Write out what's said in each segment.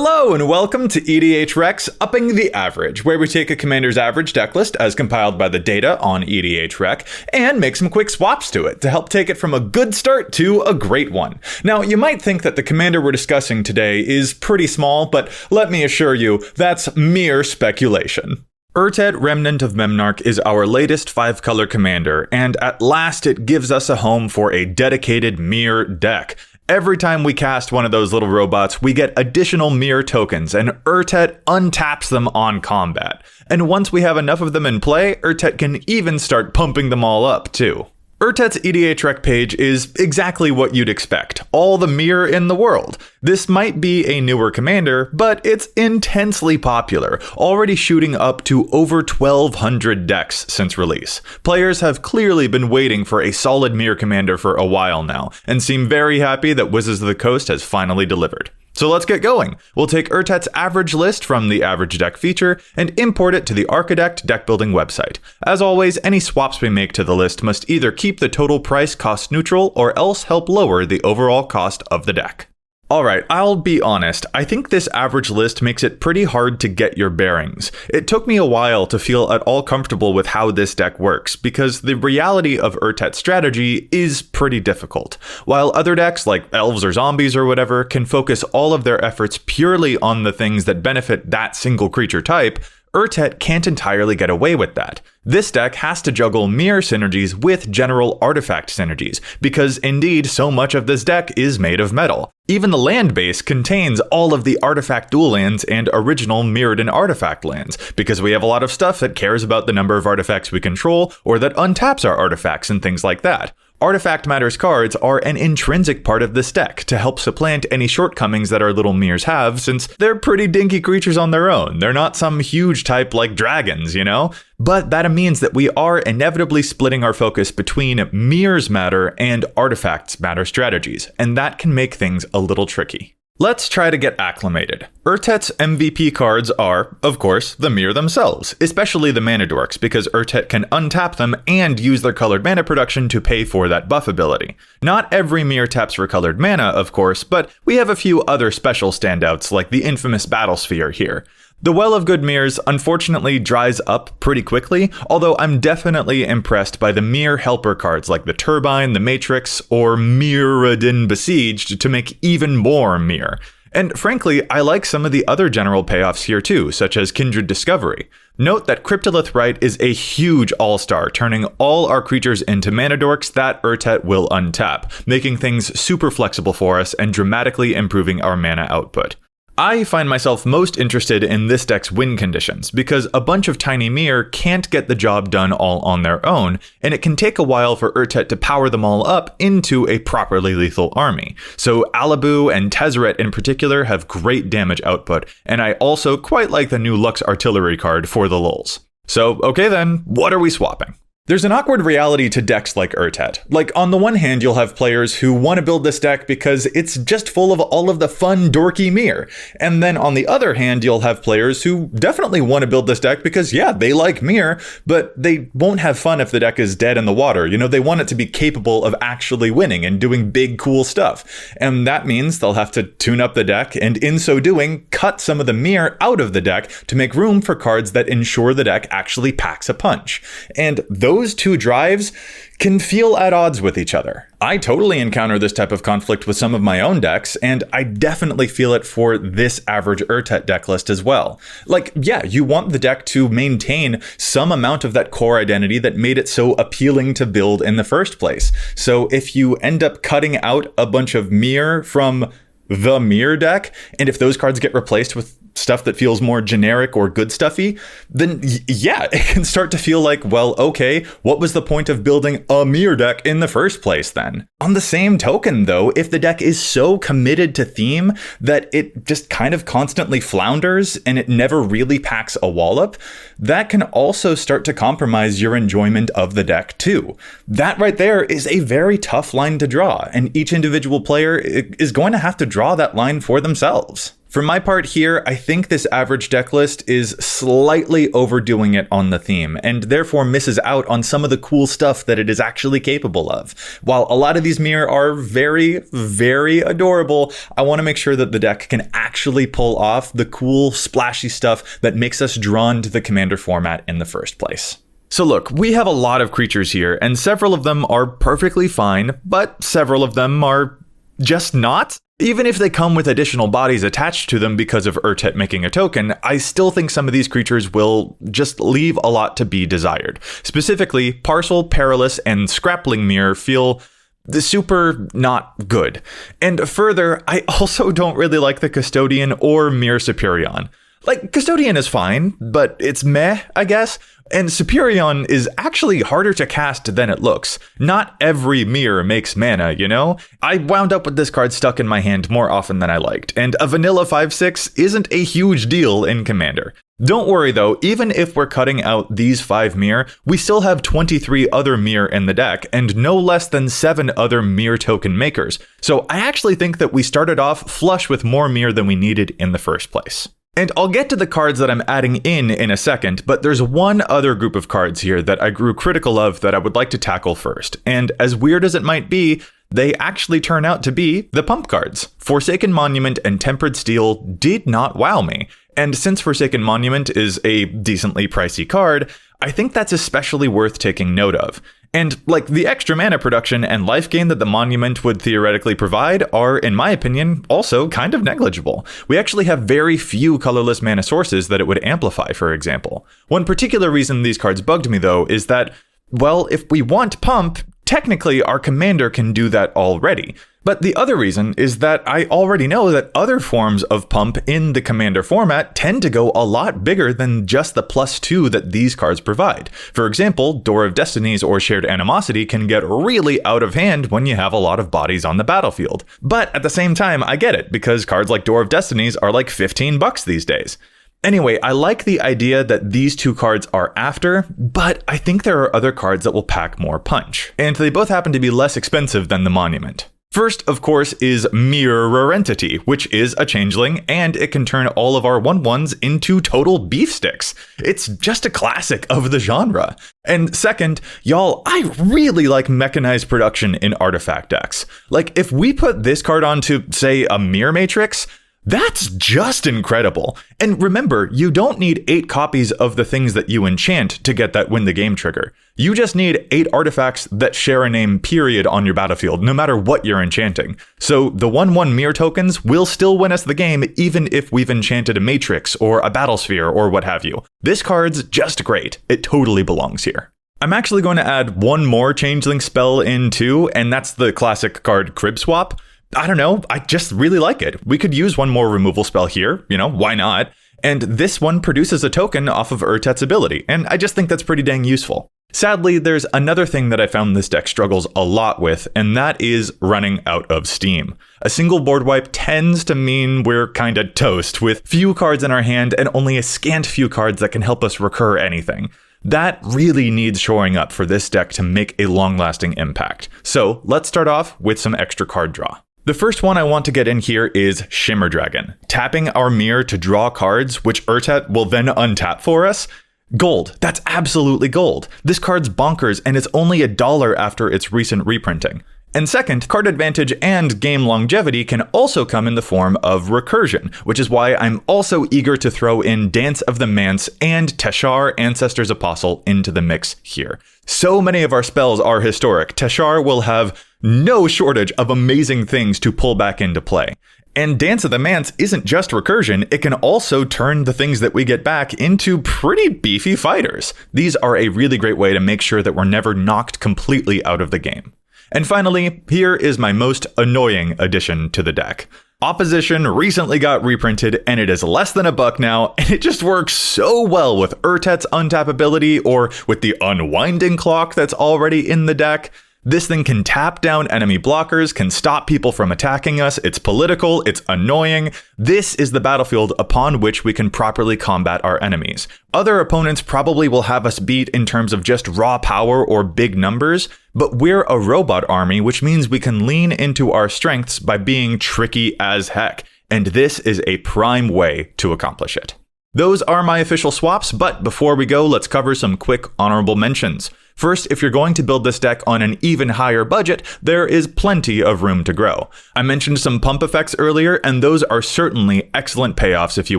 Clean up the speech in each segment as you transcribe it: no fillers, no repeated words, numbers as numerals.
Hello and welcome to EDH Rec's Upping the Average, where we take a commander's average decklist as compiled by the data on EDH Rec and make some quick swaps to it to help take it from a good start to a great one. Now, you might think that the commander we're discussing today is pretty small, but let me assure you, that's mere speculation. Urtet, Remnant of Memnarch is our latest 5-color commander, and at last it gives us a home for a dedicated mirror deck. Every time we cast one of those little robots, we get additional mirror tokens, and Urtet untaps them on combat. And once we have enough of them in play, Urtet can even start pumping them all up, too. Urtet's EDH Rec page is exactly what you'd expect, all the mirror in the world. This might be a newer commander, but it's intensely popular, already shooting up to over 1,200 decks since release. Players have clearly been waiting for a solid mirror commander for a while now, and seem very happy that Wizards of the Coast has finally delivered. So let's get going. We'll take Urtet's average list from the average deck feature and import it to the Architect deck building website. As always, any swaps we make to the list must either keep the total price cost neutral or else help lower the overall cost of the deck. Alright, I'll be honest, I think this average list makes it pretty hard to get your bearings. It took me a while to feel at all comfortable with how this deck works, because the reality of Urtet's strategy is pretty difficult. While other decks, like elves or zombies or whatever, can focus all of their efforts purely on the things that benefit that single creature type, Urtet can't entirely get away with that. This deck has to juggle mirror synergies with general artifact synergies, because indeed so much of this deck is made of metal. Even the land base contains all of the artifact dual lands and original Mirrodin artifact lands, because we have a lot of stuff that cares about the number of artifacts we control, or that untaps our artifacts and things like that. Artifact Matters cards are an intrinsic part of this deck to help supplant any shortcomings that our little mirrors have, since they're pretty dinky creatures on their own. They're not some huge type like dragons, you know? But that means that we are inevitably splitting our focus between mirrors matter and artifacts matter strategies, and that can make things a little tricky. Let's try to get acclimated. Urtet's MVP cards are, of course, the mirror themselves, especially the mana dorks, because Urtet can untap them and use their colored mana production to pay for that buff ability. Not every mirror taps for colored mana, of course, but we have a few other special standouts like the infamous Battle Sphere here. The Well of Good Mirrors unfortunately dries up pretty quickly, although I'm definitely impressed by the mirror helper cards like the Turbine, the Matrix, or Mirrodin Besieged to make even more mirror. And frankly, I like some of the other general payoffs here too, such as Kindred Discovery. Note that Cryptolith Rite is a huge all-star, turning all our creatures into mana dorks that Urtet will untap, making things super flexible for us and dramatically improving our mana output. I find myself most interested in this deck's win conditions, because a bunch of tiny mirror can't get the job done all on their own, and it can take a while for Urtet to power them all up into a properly lethal army. So Alabu and Tezzeret in particular have great damage output, and I also quite like the new Lux Artillery card for the lulz. So okay then, what are we swapping? There's an awkward reality to decks like Urtet. Like, on the one hand, you'll have players who want to build this deck because it's just full of all of the fun, dorky mirror. And then on the other hand, you'll have players who definitely want to build this deck because, yeah, they like mirror, but they won't have fun if the deck is dead in the water. You know, they want it to be capable of actually winning and doing big, cool stuff. And that means they'll have to tune up the deck, and in so doing, cut some of the mirror out of the deck to make room for cards that ensure the deck actually packs a punch. And those two drives can feel at odds with each other. I totally encounter this type of conflict with some of my own decks, and I definitely feel it for this average Urtet deck list as well. Like, yeah, you want the deck to maintain some amount of that core identity that made it so appealing to build in the first place. So if you end up cutting out a bunch of mirror from the mirror deck, and if those cards get replaced with stuff that feels more generic or good stuffy, then yeah, it can start to feel like, well, okay, what was the point of building a mirror deck in the first place then? On the same token though, if the deck is so committed to theme that it just kind of constantly flounders and it never really packs a wallop, that can also start to compromise your enjoyment of the deck too. That right there is a very tough line to draw, and each individual player is going to have to draw that line for themselves. For my part here, I think this average deck list is slightly overdoing it on the theme, and therefore misses out on some of the cool stuff that it is actually capable of. While a lot of these mirror are very, very adorable, I want to make sure that the deck can actually pull off the cool, splashy stuff that makes us drawn to the commander format in the first place. So look, we have a lot of creatures here, and several of them are perfectly fine, but several of them are just not. Even if they come with additional bodies attached to them because of Urtet making a token, I still think some of these creatures will just leave a lot to be desired. Specifically, Parcel, Perilous, and Scrappling Mirror feel super not good. And further, I also don't really like the Custodian or Mirror Superion. Like, Custodian is fine, but it's meh, I guess. And Superion is actually harder to cast than it looks. Not every mirror makes mana, you know? I wound up with this card stuck in my hand more often than I liked, and a vanilla 5/6 isn't a huge deal in Commander. Don't worry though, even if we're cutting out these 5 mirror, we still have 23 other mirror in the deck, and no less than 7 other mirror token makers. So I actually think that we started off flush with more mirror than we needed in the first place. And I'll get to the cards that I'm adding in a second, but there's one other group of cards here that I grew critical of that I would like to tackle first. And as weird as it might be, they actually turn out to be the pump cards. Forsaken Monument and Tempered Steel did not wow me. And since Forsaken Monument is a decently pricey card, I think that's especially worth taking note of. And like the extra mana production and life gain that the Monument would theoretically provide are, in my opinion, also kind of negligible. We actually have very few colorless mana sources that it would amplify, for example. One particular reason these cards bugged me though is that, well, if we want pump, technically our commander can do that already. But the other reason is that I already know that other forms of pump in the commander format tend to go a lot bigger than just the +2 that these cards provide. For example, Door of Destinies or Shared Animosity can get really out of hand when you have a lot of bodies on the battlefield. But at the same time, I get it, because cards like Door of Destinies are like $15 these days. Anyway, I like the idea that these 2 cards are after, but I think there are other cards that will pack more punch. And they both happen to be less expensive than the Monument. First, of course, is Mirror Entity, which is a changeling, and it can turn all of our 1/1s into total beef sticks. It's just a classic of the genre. And second, y'all, I really like mechanized production in artifact decks. Like, if we put this card onto, say, a Mirror Matrix, that's just incredible. And remember, you don't need 8 copies of the things that you enchant to get that win the game trigger. You just need 8 artifacts that share a name period on your battlefield, no matter what you're enchanting. So the 1/1 mirror tokens will still win us the game even if we've enchanted a matrix or a battle sphere or what have you. This card's just great. It totally belongs here. I'm actually going to add one more changeling spell in too, and that's the classic card Crib Swap. I don't know, I just really like it. We could use one more removal spell here, you know, why not? And this one produces a token off of Urtet's ability, and I just think that's pretty dang useful. Sadly, there's another thing that I found this deck struggles a lot with, and that is running out of steam. A single board wipe tends to mean we're kinda toast, with few cards in our hand and only a scant few cards that can help us recur anything. That really needs shoring up for this deck to make a long-lasting impact. So let's start off with some extra card draw. The first one I want to get in here is Shimmer Dragon. Tapping our mirror to draw cards, which Urtet will then untap for us. Gold. That's absolutely gold. This card's bonkers, and it's only $1 after its recent reprinting. And second, card advantage and game longevity can also come in the form of recursion, which is why I'm also eager to throw in Dance of the Manse and Teshar, Ancestor's Apostle, into the mix here. So many of our spells are historic. Teshar will have no shortage of amazing things to pull back into play. And Dance of the Manse isn't just recursion, it can also turn the things that we get back into pretty beefy fighters. These are a really great way to make sure that we're never knocked completely out of the game. And finally, here is my most annoying addition to the deck. Opposition recently got reprinted, and it is less than $1 now, and it just works so well with Urtet's untap ability or with the Unwinding Clock that's already in the deck. This thing can tap down enemy blockers, can stop people from attacking us, it's political, it's annoying. This is the battlefield upon which we can properly combat our enemies. Other opponents probably will have us beat in terms of just raw power or big numbers, but we're a robot army, which means we can lean into our strengths by being tricky as heck. and this is a prime way to accomplish it. Those are my official swaps, but before we go, let's cover some quick honorable mentions. First, if you're going to build this deck on an even higher budget, there is plenty of room to grow. I mentioned some pump effects earlier, and those are certainly excellent payoffs if you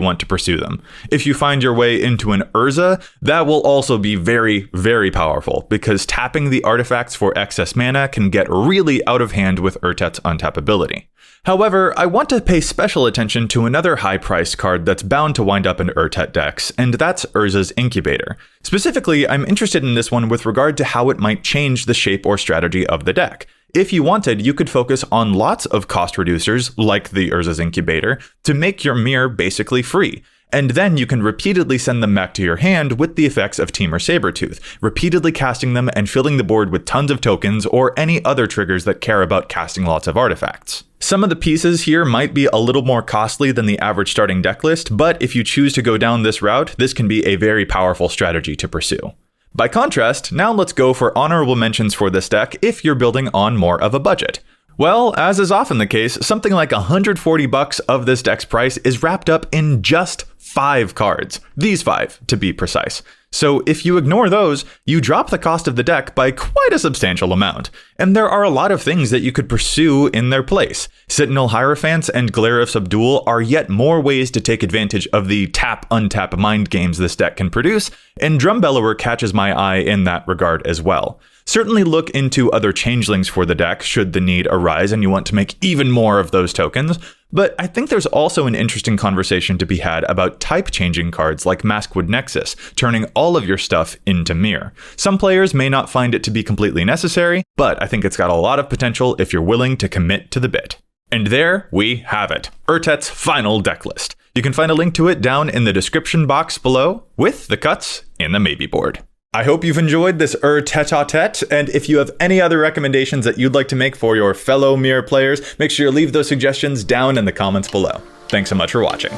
want to pursue them. If you find your way into an Urza, that will also be very, very powerful, because tapping the artifacts for excess mana can get really out of hand with Urtet's untap ability. However, I want to pay special attention to another high-priced card that's bound to wind up in Urtet decks, and that's Urza's Incubator. Specifically, I'm interested in this one with regard to how it might change the shape or strategy of the deck. If you wanted, you could focus on lots of cost reducers, like the Urza's Incubator, to make your mirror basically free. And then you can repeatedly send them back to your hand with the effects of Temur Sabertooth, repeatedly casting them and filling the board with tons of tokens or any other triggers that care about casting lots of artifacts. Some of the pieces here might be a little more costly than the average starting deck list, but if you choose to go down this route, this can be a very powerful strategy to pursue. By contrast, now let's go for honorable mentions for this deck if you're building on more of a budget. Well, as is often the case, something like $140 of this deck's price is wrapped up in just 5 cards. These 5, to be precise. So if you ignore those, you drop the cost of the deck by quite a substantial amount. And there are a lot of things that you could pursue in their place. Sentinel Hierophants and Glare of Subdual are yet more ways to take advantage of the tap-untap mind games this deck can produce, and Drumbellower catches my eye in that regard as well. Certainly look into other changelings for the deck should the need arise and you want to make even more of those tokens, but I think there's also an interesting conversation to be had about type-changing cards like Maskwood Nexus, turning all of your stuff into Mirror. Some players may not find it to be completely necessary, but I think it's got a lot of potential if you're willing to commit to the bit. And there we have it, Urtet's final deck list. You can find a link to it down in the description box below, with the cuts in the maybe board. I hope you've enjoyed this tete-a-tete, and if you have any other recommendations that you'd like to make for your fellow Mirror players, make sure you leave those suggestions down in the comments below. Thanks so much for watching.